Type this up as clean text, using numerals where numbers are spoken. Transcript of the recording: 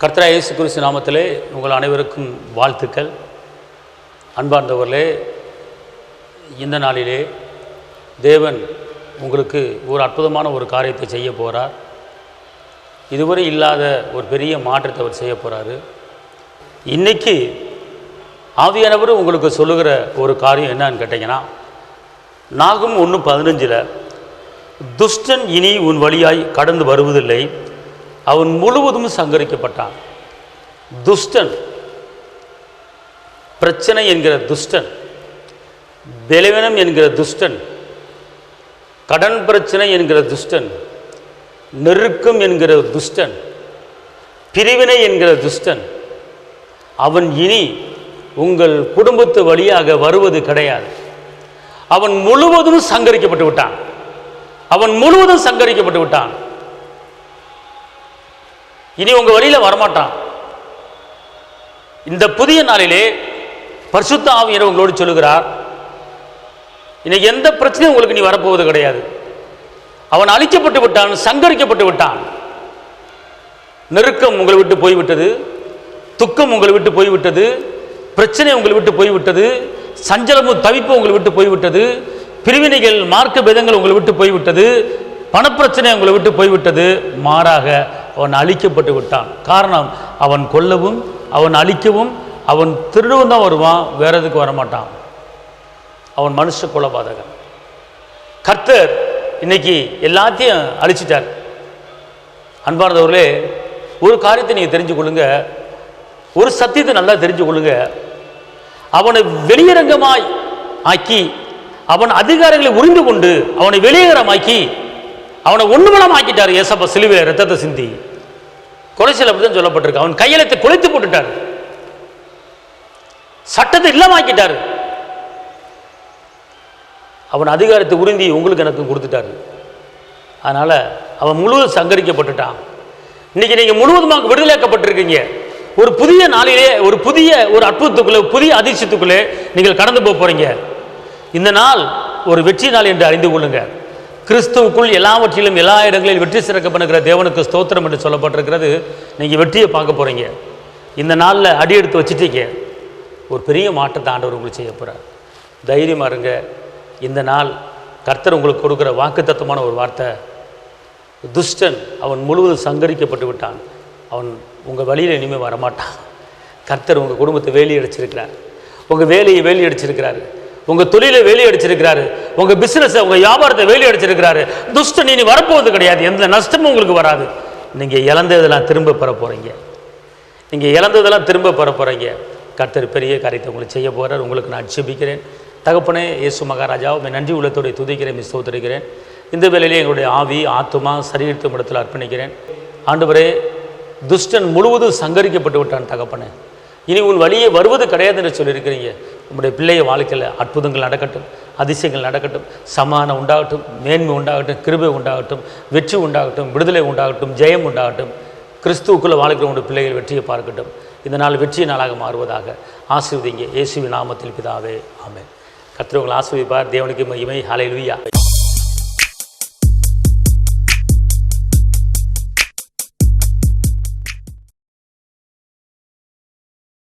கர்த்தராகிய இயேசு கிறிஸ்து நாமத்திலே உங்கள் அனைவருக்கும் வாழ்த்துக்கள். அன்பார்ந்தவர்களே, இந்த நாளிலே தேவன் உங்களுக்கு ஒரு அற்புதமான ஒரு காரியத்தை செய்ய போகிறார். இதுவரை இல்லாத ஒரு பெரிய மாற்றத்தை அவர் செய்ய போகிறாரு. இன்றைக்கி ஆவியானவர் உங்களுக்கு சொல்லுகிற ஒரு காரியம் என்னன்னு கேட்டிங்கன்னா, நாகும் 1:15 துஷ்டன் இனி உன் வழியாய் கடந்து வருவதில்லை, அவன் முழுவதும் சங்கரிக்கப்பட்டான். துஷ்டன், பிரச்சனை என்கிற துஷ்டன், பலவீனம் என்கிற துஷ்டன், கடன் பிரச்சனை என்கிற துஷ்டன், நெருக்கம் என்கிற துஷ்டன், பிரிவினை என்கிற துஷ்டன், அவன் இனி உங்கள் குடும்பத்து வழியாக வருவது கிடையாது. அவன் முழுவதும் சங்கரிக்கப்பட்டு விட்டான். அவன் முழுவதும் சங்கரிக்கப்பட்டு விட்டான். இனி உங்கள் வழியில் வரமாட்டான். இந்த புதிய நாளிலே பரிசுத்த ஆவியானவர் உங்களோடு சொல்லுகிறார், இன்னைக்கு எந்த பிரச்சனையும் உங்களுக்கு நீ வரப்போவது கிடையாது. அவன் அழிக்கப்பட்டு விட்டான், சங்கரிக்கப்பட்டு விட்டான். நெருக்கம் உங்களை விட்டு போய்விட்டது, துக்கம் உங்களை விட்டு போய்விட்டது, பிரச்சனை உங்களை விட்டு போய்விட்டது, சஞ்சலமும் தவிப்பு உங்களை விட்டு போய்விட்டது, பிரிவினைகள் மார்க்க பேதங்கள் உங்களை விட்டு போய்விட்டது, பணப்பிரச்சனை உங்களை விட்டு போய்விட்டது. மாறாக அவன் அழிக்கப்பட்டு விட்டான். காரணம், அவன் கொல்லவும் அவன் அழிக்கவும் அவன் திருடவும் தான் வருவான், வேற எதுக்கு வரமாட்டான். அவன் மனுஷ கொலைபாதகன். கர்த்தர் இன்னைக்கு எல்லாத்தையும் அழிச்சிட்டார். அன்பார்ந்தவர்களே, ஒரு காரியத்தை நீங்கள் தெரிஞ்சு கொள்ளுங்க, ஒரு சத்தியத்தை நல்லா தெரிஞ்சு கொள்ளுங்க. அவனை வெளியரங்கமாய் ஆக்கி, அவன் அதிகாரங்களை உறிந்து கொண்டு அவனை வெளியேறமாக்கி அவனை ஒண்ணுமலம் ஆக்கிட்டார். ஏசப்பா சிலுவையில் ரத்தத்தை சிந்தி கொலைச்சல் அப்படிதான் சொல்லப்பட்டிருக்கு. அவன் கையெழுத்தை குலைத்து போட்டுட்டார், சட்டத்தை இல்லாமக்கிட்டார். அவன் அதிகாரத்தை உறிந்தி உங்களுக்கு எனக்கு கொடுத்துட்டாரு. அதனால அவன் முழுவதும் சங்கரிக்கப்பட்டுட்டான். இன்னைக்கு நீங்க முழுவதுமாக விடுதலையாக்கப்பட்டிருக்கீங்க. ஒரு புதிய நாளிலே ஒரு புதிய ஒரு அற்புதத்துக்குள்ளே, புதிய அதிசயத்துக்குள்ளே நீங்கள் கடந்து போக போறீங்க. இந்த நாள் ஒரு வெற்றி நாள் என்று அறிந்து கொள்ளுங்க. கிறிஸ்துவுக்குள் எல்லாவற்றிலும் எல்லா இடங்களில் வெற்றி சிறக்க பண்ணுகிற தேவனுக்கு ஸ்தோத்திரம் என்று சொல்லப்பட்டிருக்கிறது. நீங்கள் வெற்றியை பார்க்க போகிறீங்க. இந்த நாளில் அடி எடுத்து வச்சுட்டீங்க, ஒரு பெரிய மாற்றத்தை ஆண்டவர் உங்களுக்கு செய்ய போகிறார். தைரியமாக இருங்க. இந்த நாள் கர்த்தர் உங்களுக்கு கொடுக்குற வாக்குத்தத்தமான ஒரு வார்த்தை, துஷ்டன் அவன் முழுவதும் சங்கரிக்கப்பட்டு விட்டான், அவன் உங்கள் வழியில் இனிமேல் வரமாட்டான். கர்த்தர் உங்கள் குடும்பத்தை வேலி அடிச்சிருக்கிறார், உங்கள் வேலையை வேலி அடிச்சிருக்கிறாரு, உங்கள் தொழிலை வேலி அடிச்சிருக்கிறாரு, உங்கள் பிஸ்னஸை உங்கள் வியாபாரத்தை வேலி அடிச்சிருக்கிறாரு. துஷ்டன் இனி வரப்போவது கிடையாது, எந்த நஷ்டமும் உங்களுக்கு வராது. நீங்கள் இழந்ததெல்லாம் திரும்ப பெற போகிறீங்க. நீங்கள் இழந்ததெல்லாம் திரும்ப பெற போகிறீங்க. கர்த்தர் பெரிய காரியத்தை உங்களுக்கு செய்ய போகிறார். உங்களுக்கு நான் ஜெபிக்கிறேன். தகப்பனே இயேசு மகாராஜாவை நன்றி உள்ளத்தோடு துதிக்கிறேன், ஸ்தோத்திரிக்கிறேன். இந்த வேளையிலே எங்களுடைய ஆவி ஆத்துமா சரீரத்து இடத்தில் அர்ப்பணிக்கிறேன். ஆண்டவரே, துஷ்டன் முழுவதும் சங்கரிக்கப்பட்டு விட்டான். தகப்பனே, இனி உன் வழியே வருவது கிடையாது என்று சொல்லியிருக்கிறீங்க. உங்களுடைய பிள்ளைய வாழ்க்கையில் அற்புதங்கள் நடக்கட்டும், அதிசயங்கள் நடக்கட்டும், சமாதானம் உண்டாகட்டும், மேன்மை உண்டாகட்டும், கிருபை உண்டாகட்டும், வெற்றி உண்டாகட்டும், விடுதலை உண்டாகட்டும், ஜெயம் உண்டாகட்டும். கிறிஸ்துவுக்குள்ளே வாழ்க்கிற உங்களுடைய பிள்ளைகள் வெற்றியை பார்க்கட்டும். இந்த நாள் வெற்றி நாளாக மாறுவதாக ஆசீர்வதிங்க. இயேசுவின் நாமத்தில் பிதாவே, ஆமென். கர்த்தர் உங்களை ஆசீர்வதிப்பார். தேவனுக்கு மகிமை. ஹல்லேலூயா.